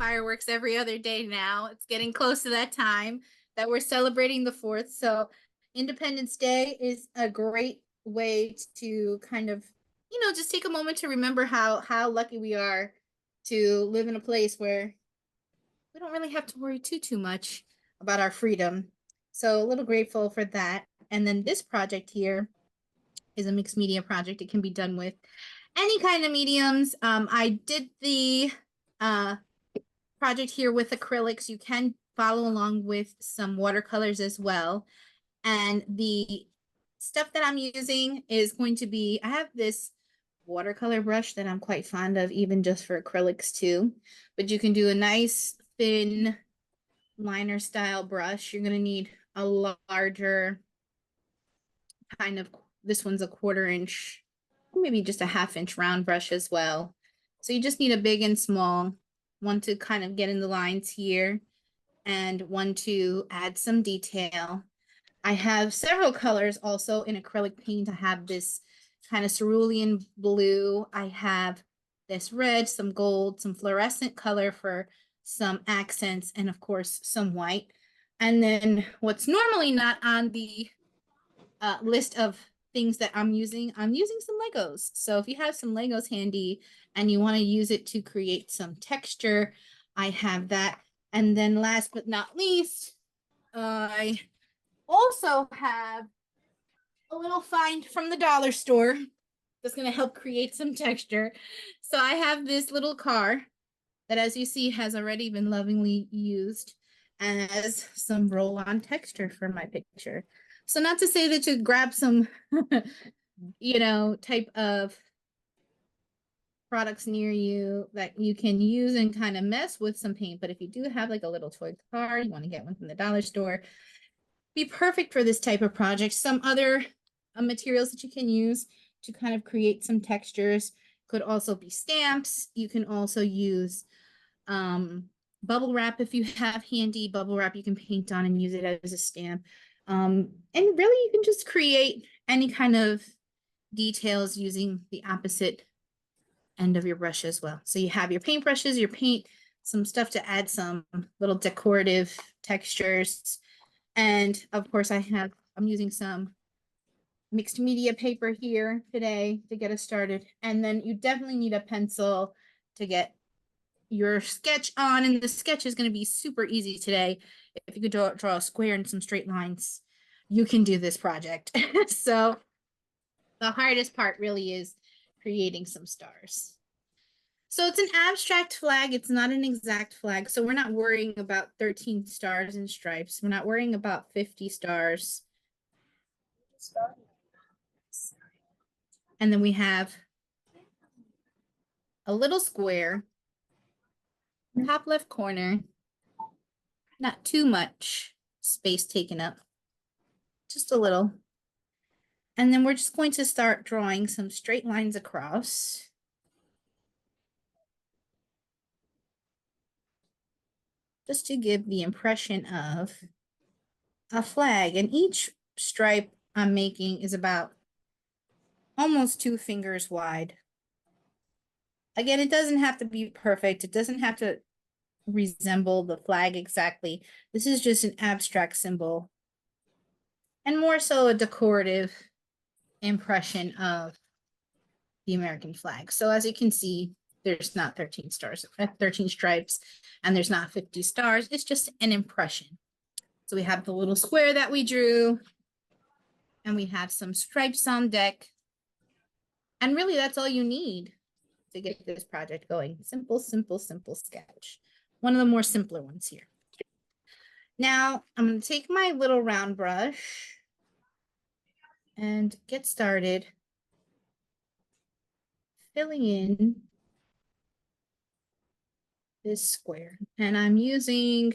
fireworks every other day now. It's getting close to that time that we're celebrating the 4th. So Independence Day is a great way to kind of, just take a moment to remember how lucky we are to live in a place where we don't really have to worry too much about our freedom. So a little grateful for that. And then this project here is a mixed media project. It can be done with any kind of mediums. I did the project here with acrylics. You can follow along with some watercolors as well. And the stuff that I'm using is going to be, I have this watercolor brush that I'm quite fond of, even just for acrylics too. But you can do a nice thin liner style brush. You're going to need a larger kind of, this one's a 1/4 inch, maybe just a 1/2 inch round brush as well. So you just need a big and small one to kind of get in the lines here and one to add some detail. I have several colors also in acrylic paint. I have this kind of cerulean blue. I have this red, some gold, some fluorescent color for some accents, and of course some white. And then what's normally not on the list of things that I'm using some Legos. So if you have some Legos handy and you want to use it to create some texture, I have that. And then last but not least, I also have a little find from the dollar store that's going to help create some texture. So I have this little car that, as you see, has already been lovingly used as some roll-on texture for my picture. So not to say that you grab some, type of products near you that you can use and kind of mess with some paint. But if you do have like a little toy car, you want to get one from the dollar store, be perfect for this type of project. Some other materials that you can use to kind of create some textures could also be stamps. You can also use bubble wrap if you have handy bubble wrap you can paint on and use it as a stamp. And really you can just create any kind of details using the opposite end of your brush as well. So you have your paint brushes, your paint, some stuff to add some little decorative textures. And of course I'm using some mixed media paper here today to get us started. And then you definitely need a pencil to get your sketch on, and the sketch is going to be super easy today. If you could draw a square and some straight lines, you can do this project. So the hardest part really is creating some stars. So it's an abstract flag. It's not an exact flag. So we're not worrying about 13 stars and stripes. We're not worrying about 50 stars. And then we have a little square, top left corner, not too much space taken up, just a little. And then we're just going to start drawing some straight lines across. Just to give the impression of a flag. And each stripe I'm making is about almost 2 fingers wide. Again, it doesn't have to be perfect. It doesn't have to resemble the flag exactly. This is just an abstract symbol and more so a decorative impression of the American flag. So as you can see, there's not 13 stars, 13 stripes, and there's not 50 stars. It's just an impression. So we have the little square that we drew, and we have some stripes on deck. And really that's all you need to get this project going. Simple, simple, simple sketch. One of the more simpler ones here. Now I'm going to take my little round brush and get started filling in this square. And I'm using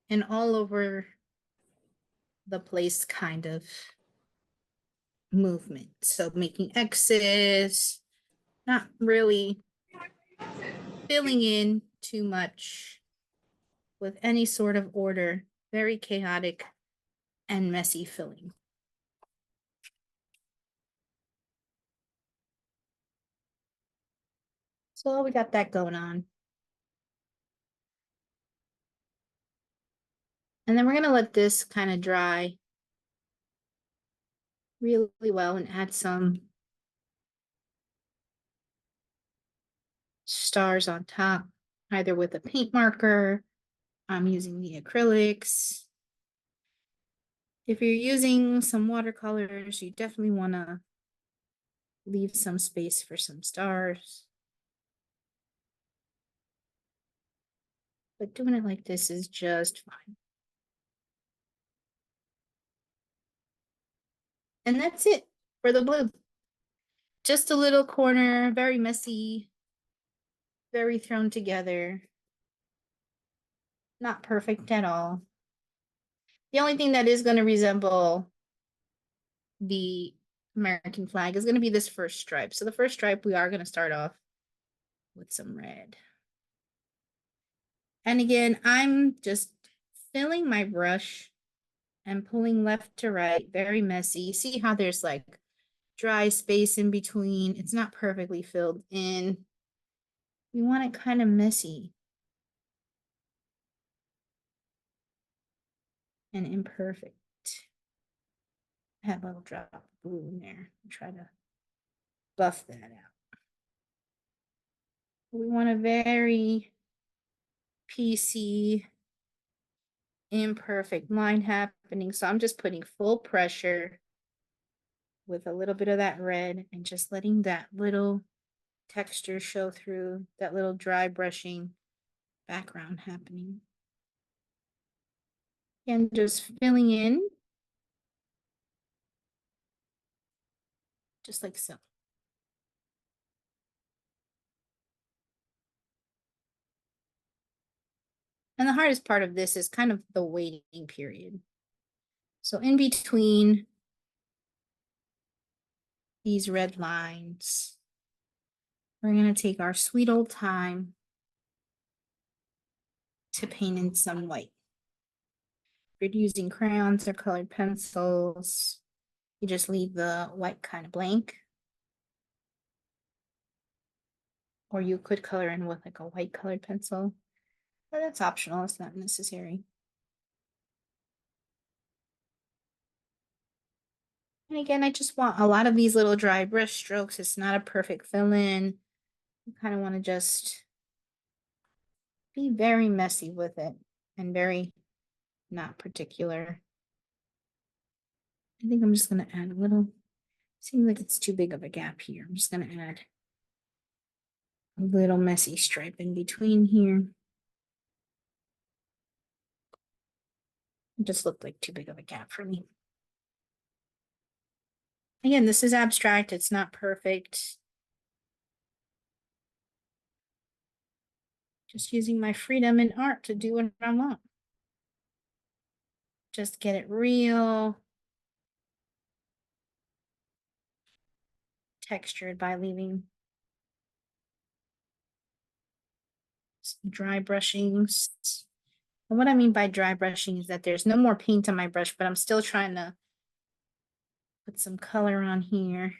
an all over the place kind of movement. So making X's, not really filling in too much with any sort of order, very chaotic and messy filling. So we got that going on. And then we're gonna let this kind of dry really well and add some stars on top, either with a paint marker. I'm using the acrylics. If you're using some watercolors, you definitely want to leave some space for some stars. But doing it like this is just fine. And that's it for the blue. Just a little corner, very messy, very thrown together. Not perfect at all. The only thing that is going to resemble the American flag is going to be this first stripe. So the first stripe, we are going to start off with some red. And again, I'm just filling my brush and pulling left to right, very messy. See how there's like dry space in between. It's not perfectly filled in. We want it kind of messy and imperfect. I have a little drop of blue in there. Try to buff that out. We want a very piecey, imperfect line happening. So I'm just putting full pressure with a little bit of that red and just letting that little texture show through, that little dry brushing background happening. And just filling in, just like so. And the hardest part of this is kind of the waiting period. So in between these red lines, we're going to take our sweet old time to paint in some white. If you're using crayons or colored pencils, you just leave the white kind of blank. Or you could color in with like a white colored pencil, but that's optional, it's not necessary. And again, I just want a lot of these little dry brush strokes. It's not a perfect fill-in. You kind of want to just be very messy with it and very not particular. I think I'm just going to add a little, seems like it's too big of a gap here. I'm just going to add a little messy stripe in between here. It just looked like too big of a gap for me. Again, this is abstract. It's not perfect. Just using my freedom in art to do what I want. Just get it real textured by leaving some dry brushings. And what I mean by dry brushing is that there's no more paint on my brush, but I'm still trying to put some color on here.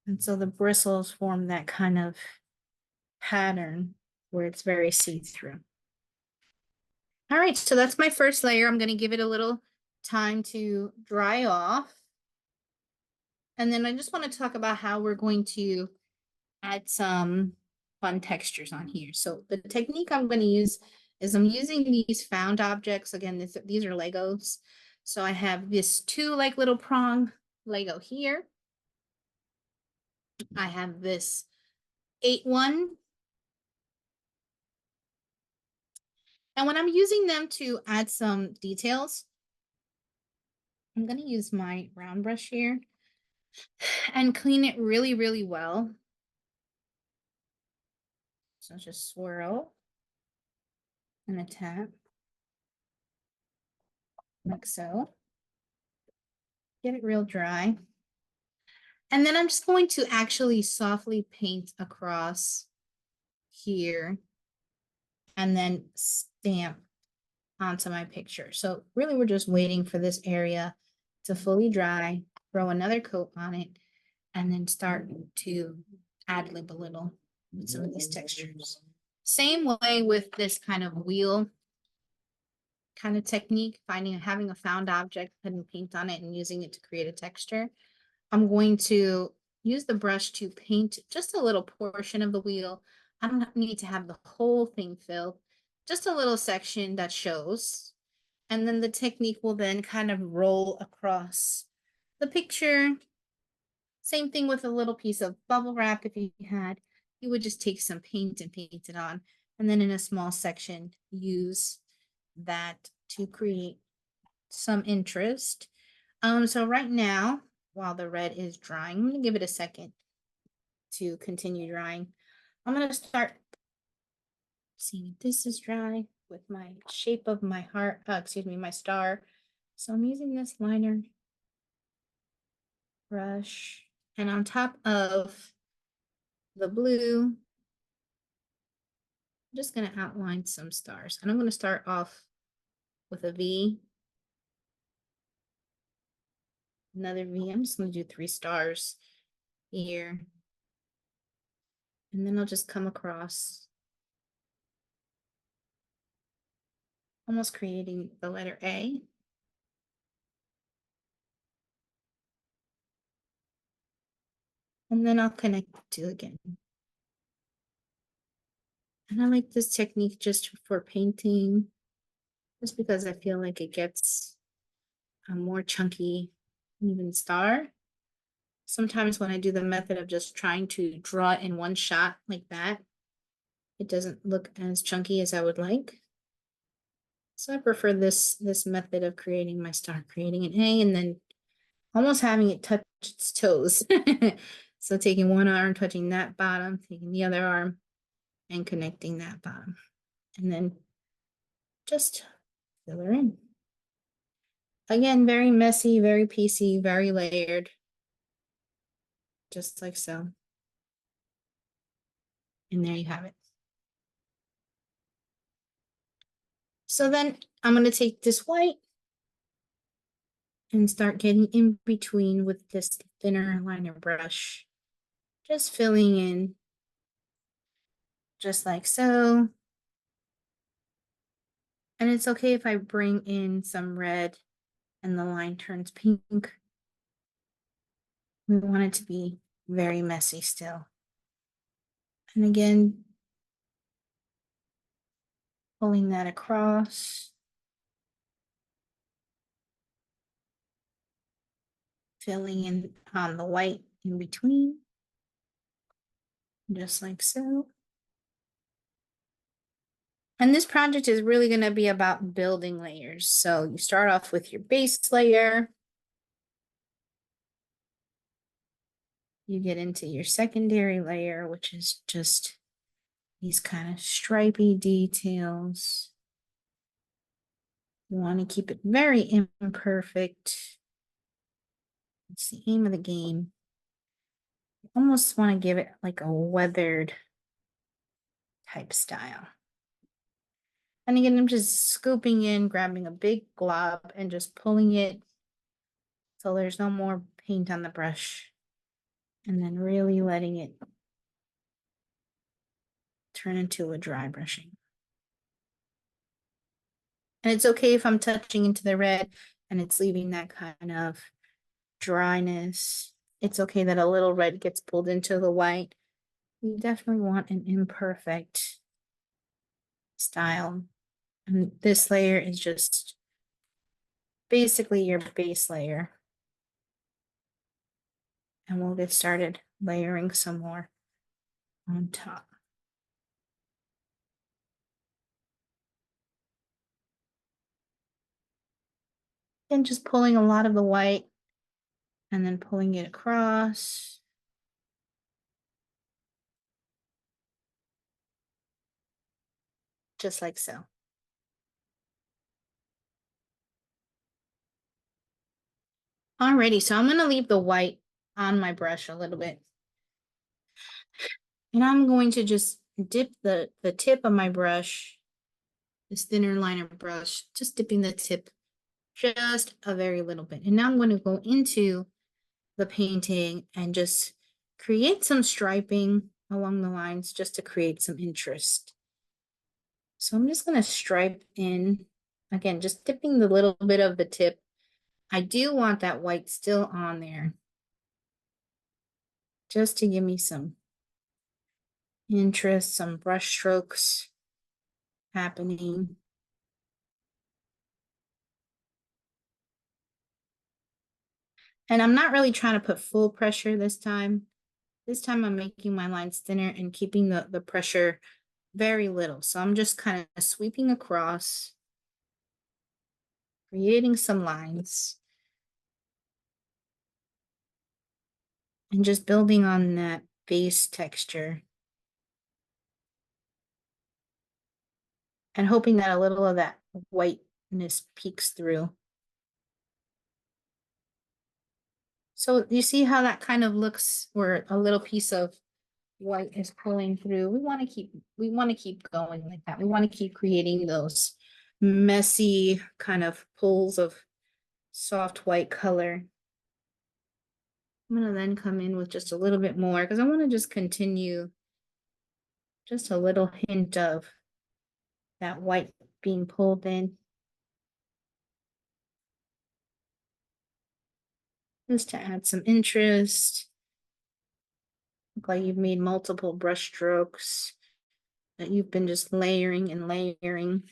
And so the bristles form that kind of pattern where it's very see-through. All right, so that's my first layer. I'm going to give it a little time to dry off. And then I just want to talk about how we're going to add some fun textures on here. So the technique I'm going to use is I'm using these found objects. Again, these are Legos. So I have this 2 like little prong Lego here. I have this 8 one. And when I'm using them to add some details, I'm going to use my round brush here and clean it really, really well. So just swirl and a tap like so. Get it real dry. And then I'm just going to actually softly paint across here and then stamp onto my picture. So really we're just waiting for this area to fully dry, throw another coat on it, and then start to ad lib a little. with some of these textures. Same way with this kind of wheel kind of technique, having a found object, putting paint on it and using it to create a texture. I'm going to use the brush to paint just a little portion of the wheel. I don't need to have the whole thing filled, just a little section that shows. And then the technique will then kind of roll across the picture. Same thing with a little piece of bubble wrap. If you had, you would just take some paint and paint it on. And then in a small section, use that to create some interest. So right now, while the red is drying, I'm going to give it a second to continue drying. I'm going to start seeing if this is dry with my shape of my heart, my star. So I'm using this liner brush, and on top of the blue, I'm just going to outline some stars. And I'm going to start off with a V, another V. I'm just going to do 3 stars here. And then I'll just come across, almost creating the letter A. And then I'll connect the 2 again. And I like this technique just for painting, just because I feel like it gets a more chunky, even star. Sometimes when I do the method of just trying to draw it in one shot like that, it doesn't look as chunky as I would like. So I prefer this method of creating my star, creating an A and then almost having it touch its toes. So taking one arm, touching that bottom, taking the other arm, and connecting that bottom. And then just fill her in. Again, very messy, very piecey, very layered. Just like so. And there you have it. So then I'm going to take this white and start getting in between with this thinner liner brush. Just filling in just like so. And it's okay if I bring in some red and the line turns pink. We want it to be very messy still. And again, pulling that across. Filling in on the white in between. Just like so. And this project is really going to be about building layers. So you start off with your base layer. You get into your secondary layer, which is just these kind of stripy details. You want to keep it very imperfect. It's the aim of the game. You almost want to give it like a weathered type style. And again, I'm just scooping in, grabbing a big glob and just pulling it so there's no more paint on the brush. And then really letting it turn into a dry brushing. And it's okay if I'm touching into the red and it's leaving that kind of dryness. It's okay that a little red gets pulled into the white. You definitely want an imperfect style. And this layer is just basically your base layer. And we'll get started layering some more on top. And just pulling a lot of the white and then pulling it across. Just like so. Alrighty, so I'm going to leave the white on my brush a little bit. And I'm going to just dip the tip of my brush, this thinner liner brush, just dipping the tip just a very little bit. And now I'm going to go into the painting and just create some striping along the lines just to create some interest. So I'm just gonna stripe in, again, just dipping the little bit of the tip. I do want that white still on there, just to give me some interest, some brush strokes happening. And I'm not really trying to put full pressure this time. This time I'm making my lines thinner and keeping the pressure very little. So I'm just kind of sweeping across, creating some lines, and just building on that base texture. And hoping that a little of that whiteness peeks through. So you see how that kind of looks where a little piece of white is pulling through. We want to keep going like that. We want to keep creating those messy kind of pulls of soft white color. I'm gonna then come in with just a little bit more because I want to just continue just a little hint of that white being pulled in. Just to add some interest. Look like you've made multiple brush strokes that you've been just layering and layering.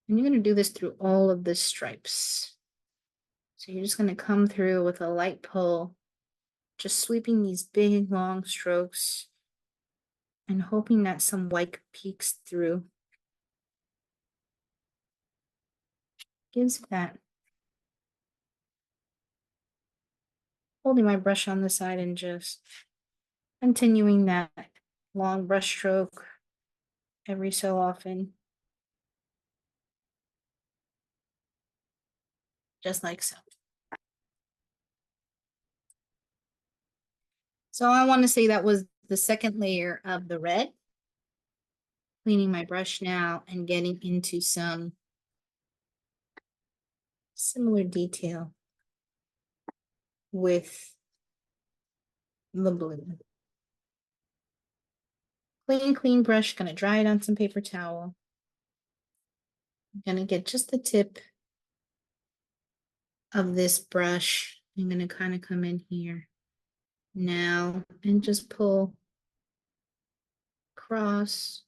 And you're going to do this through all of the stripes. So you're just going to come through with a light pull, just sweeping these big long strokes and hoping that some white peeks through. Gives that. Holding my brush on the side and just continuing that long brush stroke every so often. Just like so. So I want to say that was the second layer of the red. Cleaning my brush now and getting into some similar detail with the blue. Clean brush, gonna dry it on some paper towel. I'm gonna get just the tip of this brush. I'm gonna kind of come in here now and just pull across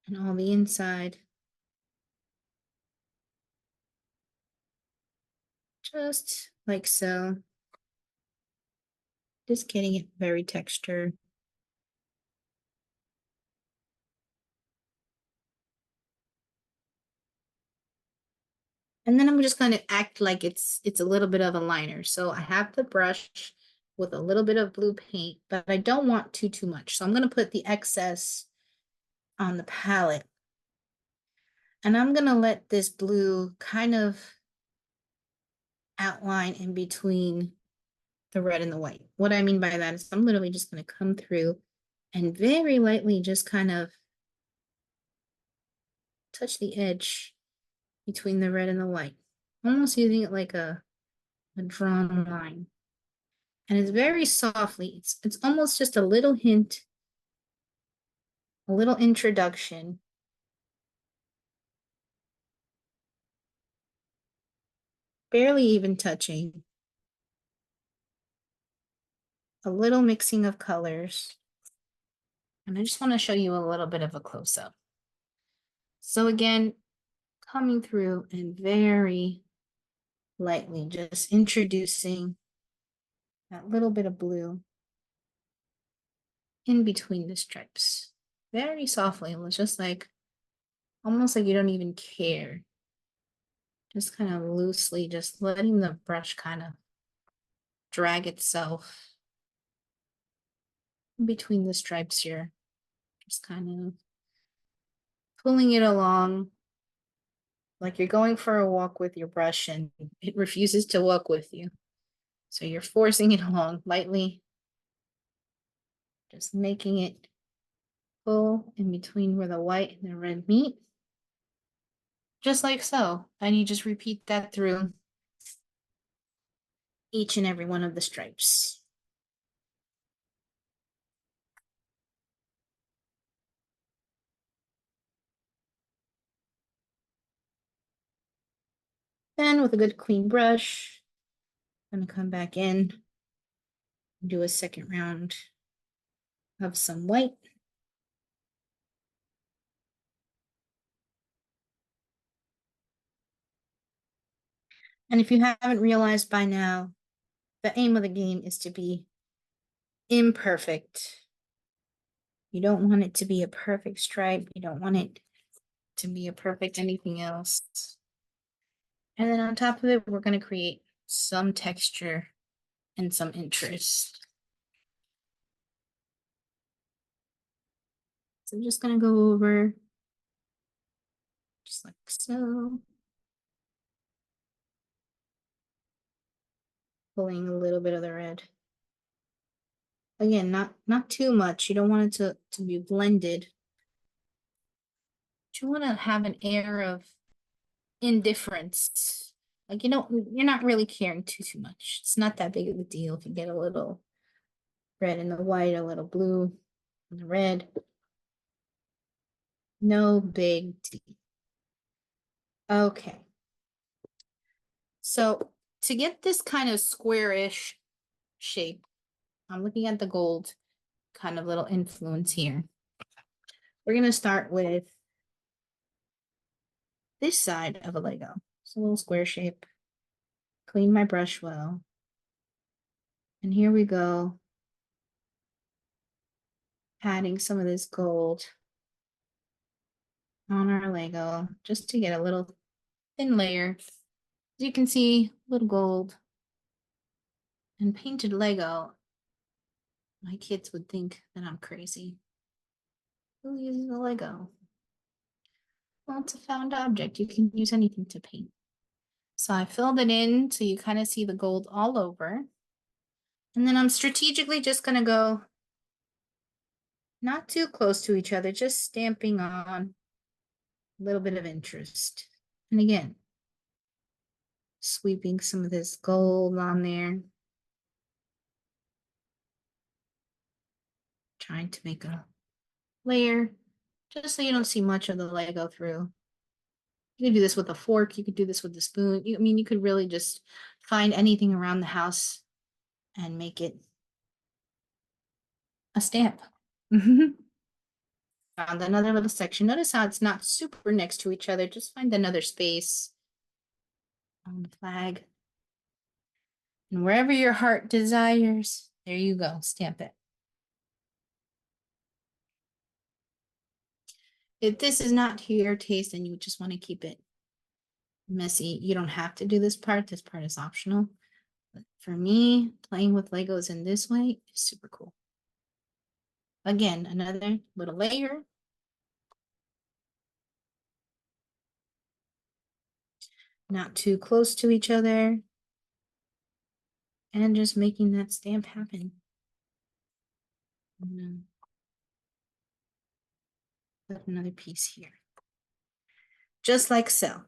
and all the inside. Just like so. Just getting it very textured. And then I'm just going to act like it's a little bit of a liner. So I have the brush with a little bit of blue paint, but I don't want too much. So I'm going to put the excess on the palette. And I'm going to let this blue kind of outline in between the red and the white. What I mean by that is I'm literally just going to come through and very lightly just kind of touch the edge between the red and the white, almost using it like a drawn line. And it's very softly. It's almost just a little hint, a little introduction. Barely even touching. A little mixing of colors. And I just want to show you a little bit of a close-up. So again, coming through and very lightly, just introducing that little bit of blue in between the stripes. Very softly. It was just like, almost like you don't even care. Just kind of loosely, just letting the brush kind of drag itself in between the stripes here. Just kind of pulling it along like you're going for a walk with your brush and it refuses to walk with you. So you're forcing it along lightly, just making it pull in between where the white and the red meet. Just like so. And you just repeat that through each and every one of the stripes. Then with a good clean brush, I'm gonna come back in, do a second round of some white. And if you haven't realized by now, the aim of the game is to be imperfect. You don't want it to be a perfect stripe. You don't want it to be a perfect anything else. And then on top of it, we're going to create some texture and some interest. So I'm just going to go over just like so. Pulling a little bit of the red. Again, not too much. You don't want it to be blended. But you want to have an air of indifference. Like, you know, you're not really caring too much. It's not that big of a deal if you get a little red in the white, a little blue in the red. No big deal. Okay. So to get this kind of squarish shape, I'm looking at the gold kind of little influence here. We're going to start with this side of a Lego. It's a little square shape. Clean my brush well. And here we go. Adding some of this gold on our Lego just to get a little thin layer. As you can see, little gold and painted Lego. My kids would think that I'm crazy. Who uses a Lego? Well, it's a found object. You can use anything to paint. So I filled it in so you kind of see the gold all over. And then I'm strategically just going to go not too close to each other, just stamping on a little bit of interest. And again, sweeping some of this gold on there. Trying to make a layer just so you don't see much of the Lego through. You can do this with a fork. You could do this with a spoon. I mean, you could really just find anything around the house and make it a stamp. Found another little section. Notice how it's not super next to each other. Just find another space on the flag. And wherever your heart desires, there you go. Stamp it. If this is not to your taste and you just want to keep it messy, you don't have to do this part. This part is optional. But for me, playing with Legos in this way is super cool. Again, another little layer. Not too close to each other. And just making that stamp happen. Put another piece here. Just like so.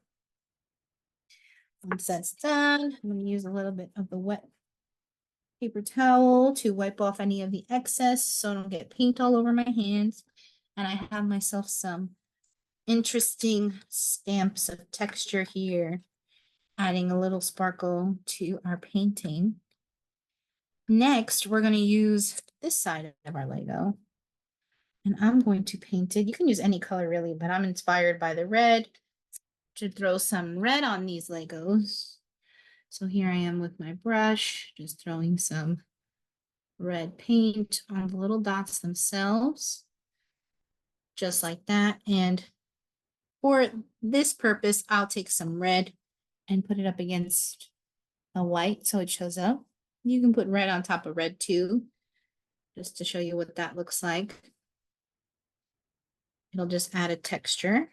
Once that's done, I'm going to use a little bit of the wet paper towel to wipe off any of the excess so I don't get paint all over my hands. And I have myself some interesting stamps of texture here, adding a little sparkle to our painting. Next, we're going to use this side of our Lego. And I'm going to paint it. You can use any color really, but I'm inspired by the red to throw some red on these Legos. So here I am with my brush, just throwing some red paint on the little dots themselves, just like that. And for this purpose, I'll take some red and put it up against a white so it shows up. You can put red on top of red too, just to show you what that looks like. It'll just add a texture.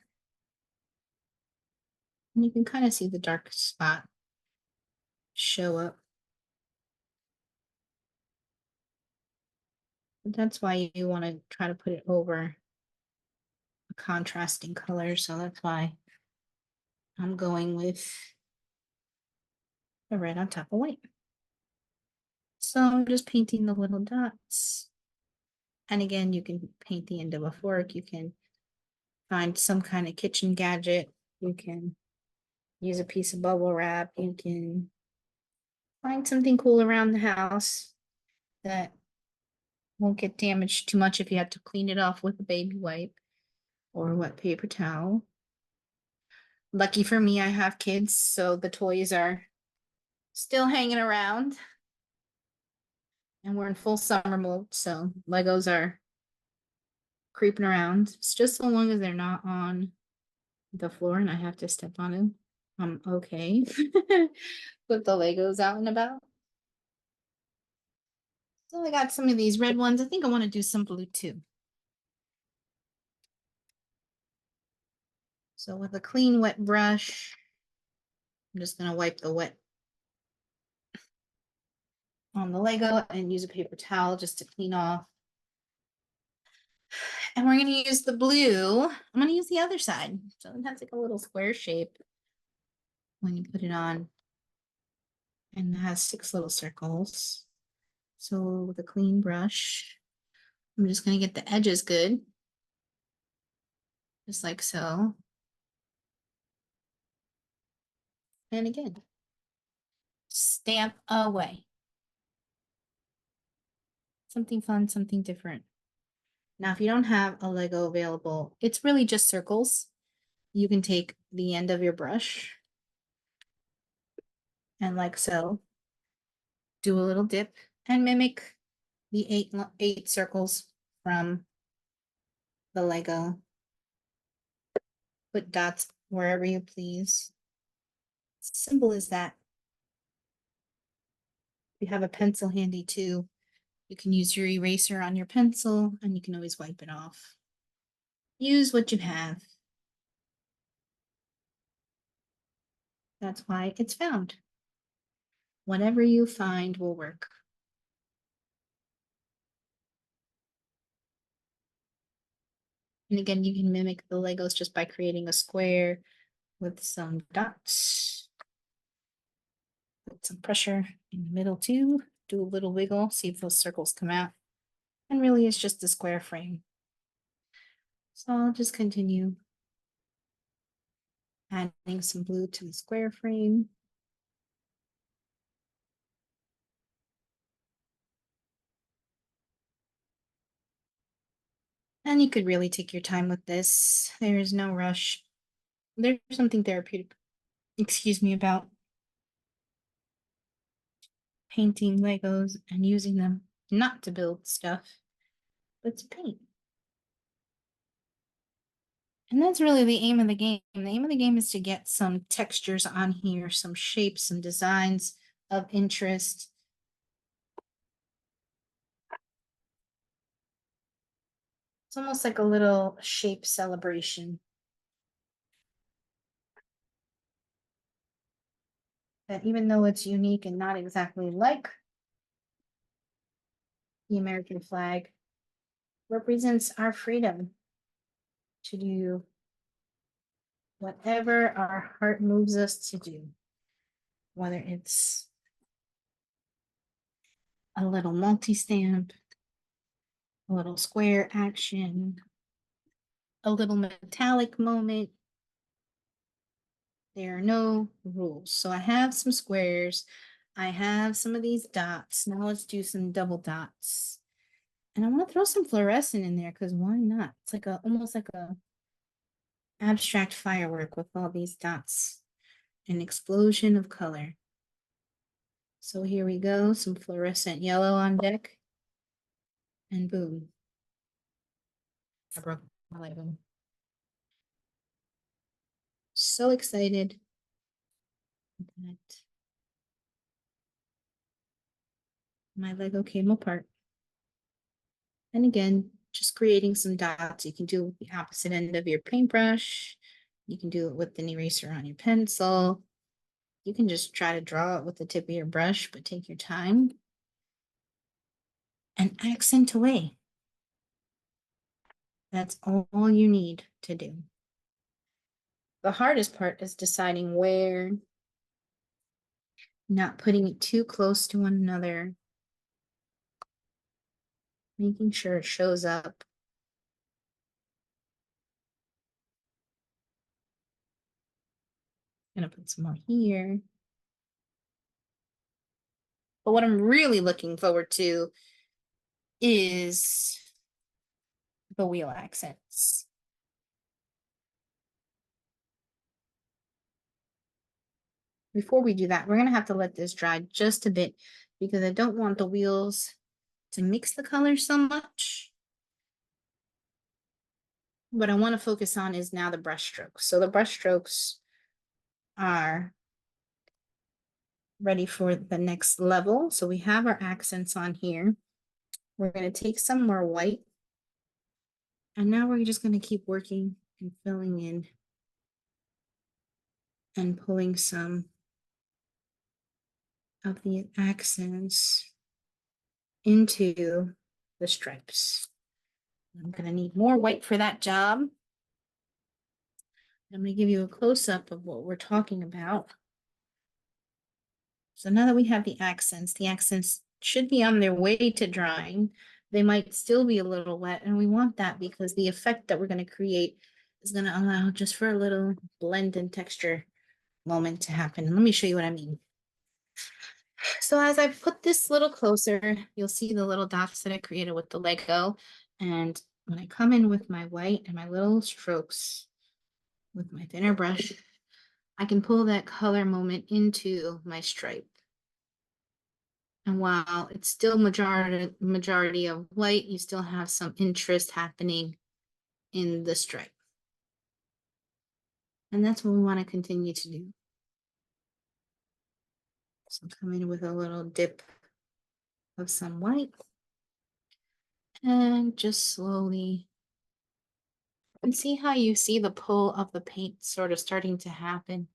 And you can kind of see the dark spot show up. But that's why you want to try to put it over a contrasting color. So that's why I'm going with the red on top of white. So I'm just painting the little dots. And again, you can paint the end of a fork. You can find some kind of kitchen gadget. You can use a piece of bubble wrap. You can find something cool around the house that won't get damaged too much if you have to clean it off with a baby wipe or a wet paper towel. Lucky for me, I have kids, so the toys are still hanging around. And we're in full summer mode, so Legos are creeping around. It's just so long as they're not on the floor and I have to step on them. I'm okay with the Legos out and about. So I got some of these red ones. I think I want to do some blue too. So with a clean wet brush, I'm just gonna wipe the wet on the Lego and use a paper towel just to clean off. And we're gonna use the blue. I'm gonna use the other side. So it has like a little square shape when you put it on. And it has 6 little circles. So with a clean brush, I'm just gonna get the edges good. Just like so. And again, stamp away. Something fun, something different. Now, if you don't have a Lego available, it's really just circles. You can take the end of your brush and like so, do a little dip and mimic the eight circles from the Lego. Put dots wherever you please. Simple as that. If you have a pencil handy too, you can use your eraser on your pencil and you can always wipe it off. Use what you have. That's why it's found. Whatever you find will work. And again, you can mimic the Legos just by creating a square with some dots. Put some pressure in the middle too. Do a little wiggle, see if those circles come out. And really it's just a square frame. So I'll just continue adding some blue to the square frame. And you could really take your time with this. There is no rush. There's something therapeutic, excuse me, about painting Legos and using them not to build stuff, but to paint. And that's really the aim of the game. The aim of the game is to get some textures on here, some shapes, some designs of interest. It's almost like a little shape celebration. That even though it's unique and not exactly like the American flag, represents our freedom to do whatever our heart moves us to do, whether it's a little multi-stamp, a little square action, a little metallic moment. There are no rules. So I have some squares. I have some of these dots. Now let's do some double dots. And I want to throw some fluorescent in there because why not? It's like a almost like a abstract firework with all these dots. An explosion of color. So here we go, some fluorescent yellow on deck. And boom. I broke my Lego. So excited that my Lego came apart. And again, just creating some dots. You can do it with the opposite end of your paintbrush. You can do it with an eraser on your pencil. You can just try to draw it with the tip of your brush, but take your time and accent away. That's all you need to do. The hardest part is deciding where, not putting it too close to one another, making sure it shows up. Gonna put some more here. But what I'm really looking forward to is the wheel accents. Before we do that, we're gonna have to let this dry just a bit because I don't want the wheels to mix the colors so much. What I want to focus on is now the brush strokes. So the brush strokes are ready for the next level. So we have our accents on here. We're going to take some more white. And now we're just going to keep working and filling in and pulling some of the accents into the stripes. I'm going to need more white for that job. I'm going to give you a close-up of what we're talking about. So now that we have the accents should be on their way to drying. They might still be a little wet, and we want that because the effect that we're going to create is going to allow just for a little blend and texture moment to happen. Let me show you what I mean. So as I put this little closer, you'll see the little dots that I created with the Lego. And when I come in with my white and my little strokes with my thinner brush, I can pull that color moment into my stripe. And while it's still majority of white, you still have some interest happening in the stripe. And that's what we want to continue to do. So come in with a little dip of some white and just slowly, and see how you see the pull of the paint sort of starting to happen.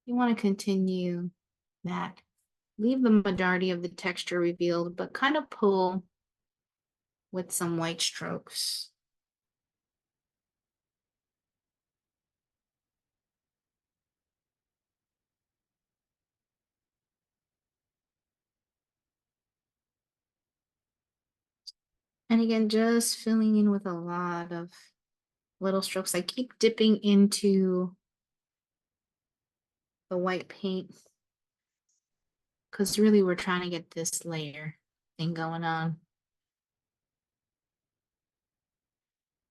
You want to continue that. Leave the majority of the texture revealed, but kind of pull with some white strokes. And again, just filling in with a lot of little strokes. I keep dipping into the white paint because really we're trying to get this layer thing going on.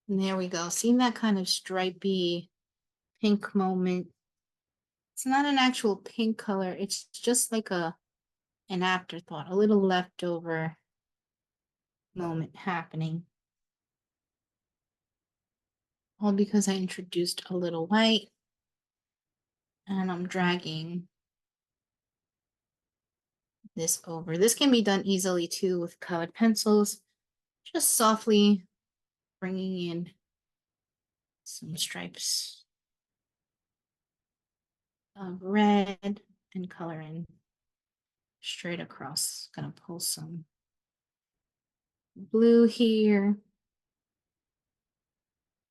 And there we go. See that kind of stripy pink moment? It's not an actual pink color. It's just like an afterthought, a little leftover moment happening. All because I introduced a little white and I'm dragging this over. This can be done easily too with colored pencils. Just softly bringing in some stripes of red and color in straight across. Gonna pull some blue here.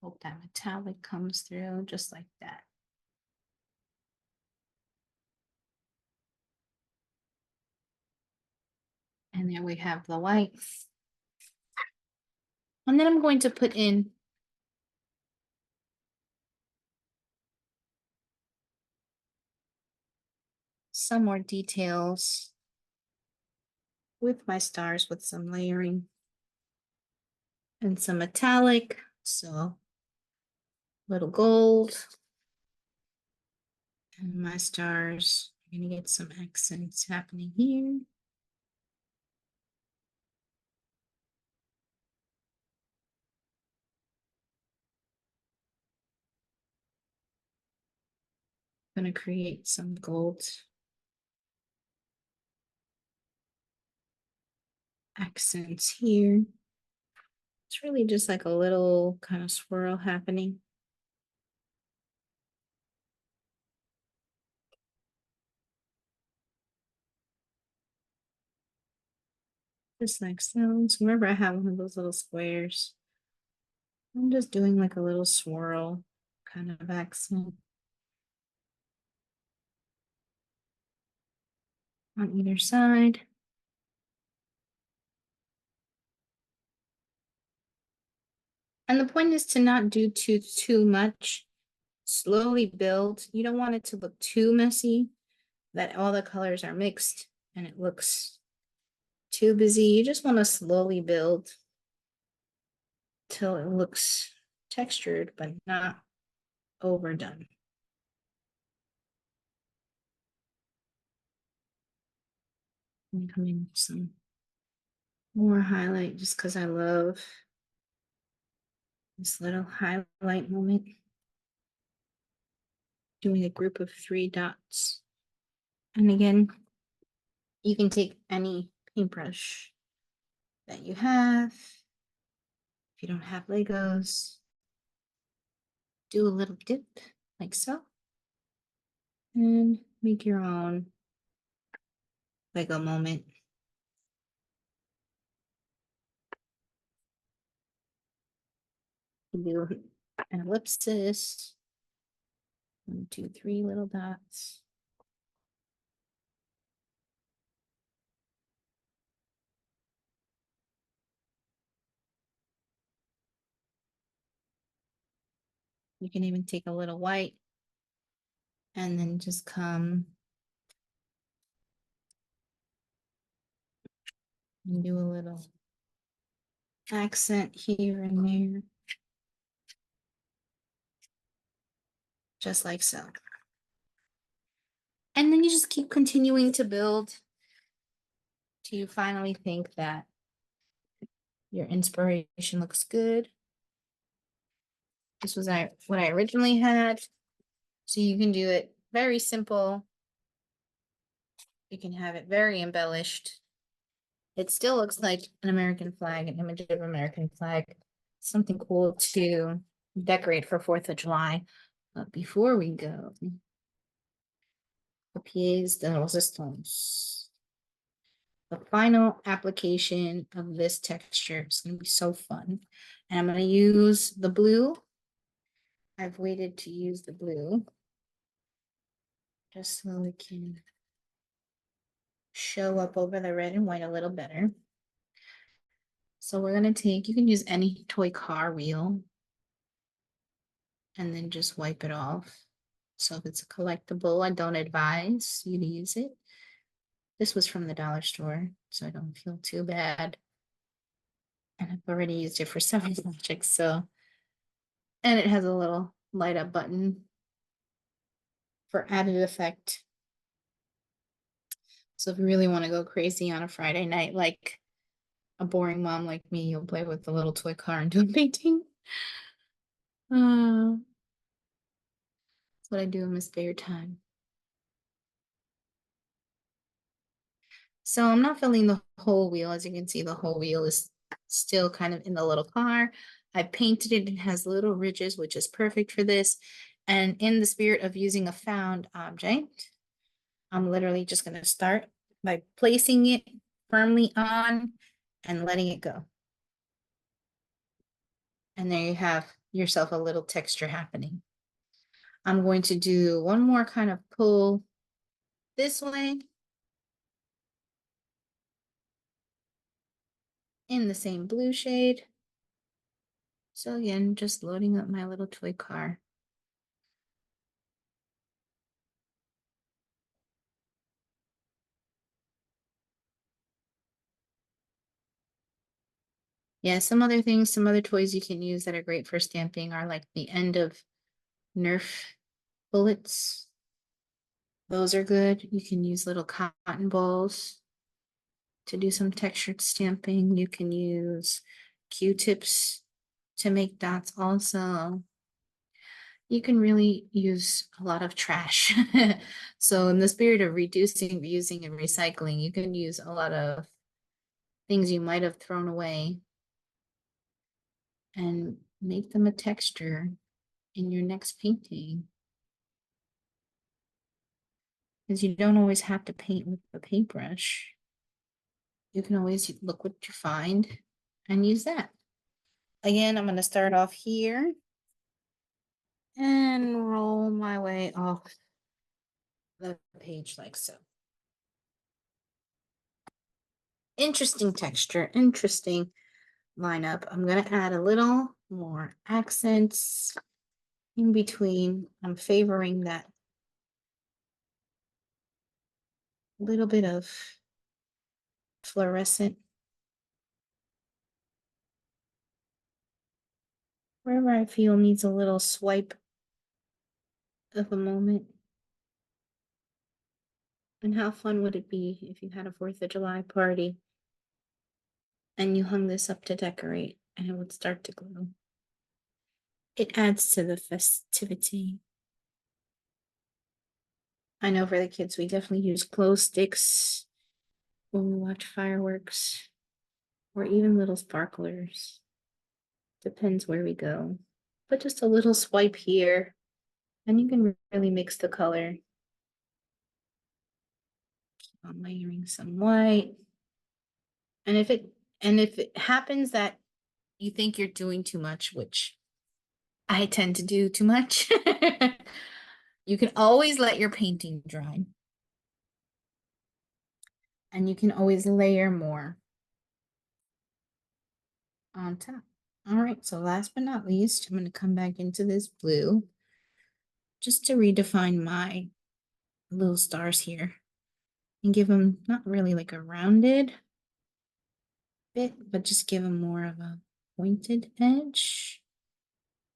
Hope that metallic comes through just like that. And there we have the white. And then I'm going to put in some more details with my stars with some layering and some metallic. So little gold. And my stars, I'm gonna get some accents happening here. I'm gonna create some gold accents here. It's really just like a little kind of swirl happening. Just like so. So remember I have one of those little squares. I'm just doing like a little swirl kind of accent on either side. And the point is to not do too much slowly build. You don't want it to look too messy, that all the colors are mixed and it looks too busy. You just want to slowly build till it looks textured, but not overdone. I'm coming with some more highlight just because I love this little highlight moment. Doing a group of 3 dots. And again, you can take any paintbrush that you have. If you don't have Legos, do a little dip like so. And make your own Lego moment. You do an ellipsis. 1, 2, 3 little dots. You can even take a little white and then just come and do a little accent here and there. Just like so. And then you just keep continuing to build till you finally think that your inspiration looks good. This was what I originally had. So you can do it very simple. You can have it very embellished. It still looks like an American flag, an image of American flag. Something cool to decorate for 4th of July. But before we go, the pièce de résistance. The final application of this texture is going to be so fun. And I'm going to use the blue. I've waited to use the blue just so it can show up over the red and white a little better. So we're going to take, you can use any toy car wheel and then just wipe it off. So if it's a collectible, I don't advise you to use it. This was from the dollar store, so I don't feel too bad. And I've already used it for several projects, so. And it has a little light up button for added effect. So if you really want to go crazy on a Friday night, like a boring mom like me, you'll play with the little toy car and do a painting. That's what I do in my spare time. So I'm not filling the whole wheel. As you can see, the whole wheel is still kind of in the little car. I painted it. It has little ridges, which is perfect for this. And in the spirit of using a found object, I'm literally just going to start by placing it firmly on and letting it go. And there you have yourself a little texture happening. I'm going to do one more kind of pull this way in the same blue shade. So again, just loading up my little toy car. Yeah, some other things, some other toys you can use that are great for stamping are like the end of Nerf bullets. Those are good. You can use little cotton balls to do some textured stamping. You can use Q-tips to make dots also. You can really use a lot of trash. So in the spirit of reducing, reusing, and recycling, you can use a lot of things you might have thrown away and make them a texture in your next painting. Because you don't always have to paint with a paintbrush. You can always look what you find and use that. Again, I'm going to start off here and roll my way off the page like so. Interesting texture, interesting lineup. I'm going to add a little more accents in between. I'm favoring that little bit of fluorescent. Wherever I feel needs a little swipe of a moment. And how fun would it be if you had a 4th of July party and you hung this up to decorate and it would start to glow? It adds to the festivity. I know for the kids, we definitely use glow sticks when we watch fireworks or even little sparklers. Depends where we go. But just a little swipe here and you can really mix the color. Keep on layering some white. And if it happens that you think you're doing too much, which I tend to do too much, you can always let your painting dry. And you can always layer more on top. All right, so last but not least, I'm going to come back into this blue just to redefine my little stars here and give them not really like a rounded bit, but just give them more of a pointed edge,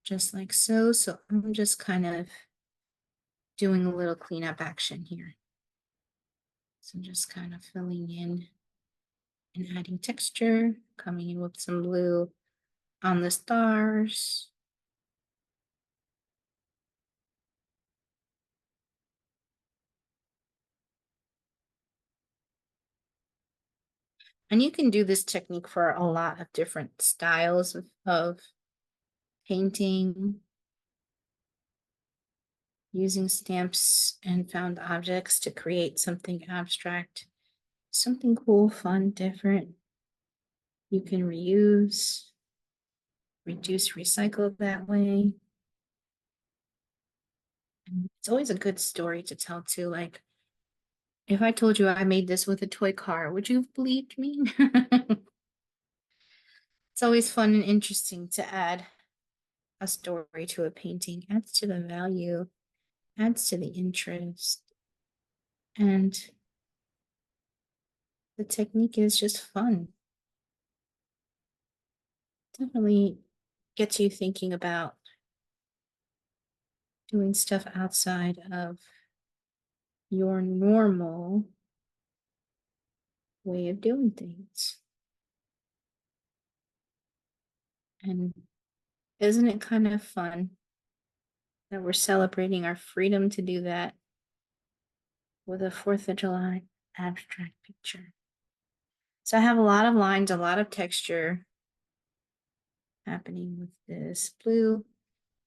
just like so. So I'm just kind of doing a little cleanup action here. So just kind of filling in and adding texture, coming in with some blue on the stars. And you can do this technique for a lot of different styles of painting, using stamps and found objects to create something abstract, something cool, fun, different. You can reuse, reduce, recycle that way. And it's always a good story to tell too. Like, if I told you I made this with a toy car, would you have believed me? It's always fun and interesting to add a story to a painting, adds to the value, adds to the interest. And the technique is just fun. Definitely gets you thinking about doing stuff outside of your normal way of doing things. And isn't it kind of fun that we're celebrating our freedom to do that with a 4th of July abstract picture? So I have a lot of lines, a lot of texture happening with this blue.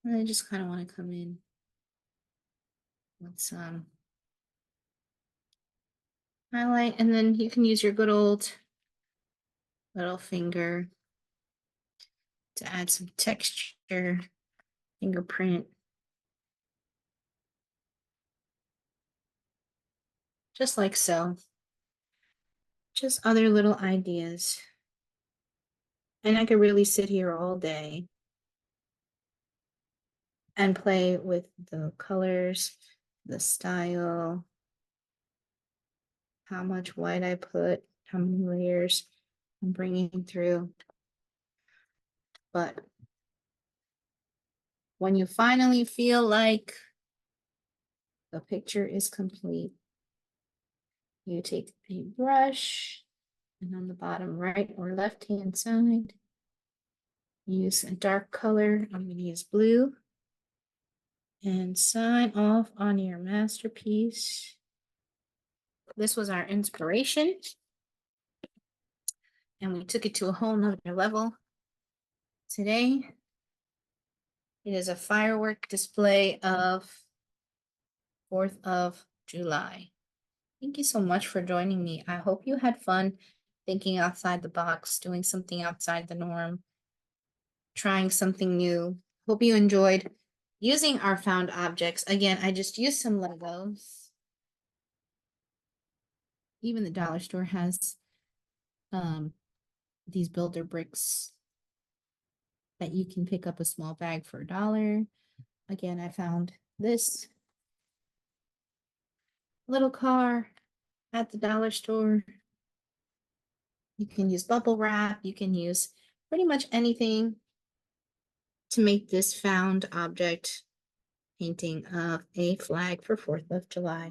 And I just kind of want to come in with some highlight. And then you can use your good old little finger to add some texture, fingerprint. Just like so. Just other little ideas. And I could really sit here all day and play with the colors, the style, how much white I put, how many layers I'm bringing through. But when you finally feel like the picture is complete, you take a brush and on the bottom right or left hand side, use a dark color. I'm going to use blue and sign off on your masterpiece. This was our inspiration, and we took it to a whole nother level. Today, it is a firework display of 4th of July. Thank you so much for joining me. I hope you had fun thinking outside the box, doing something outside the norm, trying something new. Hope you enjoyed using our found objects. Again, I just used some Legos. Even the dollar store has these builder bricks that you can pick up a small bag for $1. Again, I found this little car at the dollar store. You can use bubble wrap, you can use pretty much anything to make this found object painting of a flag for 4th of July.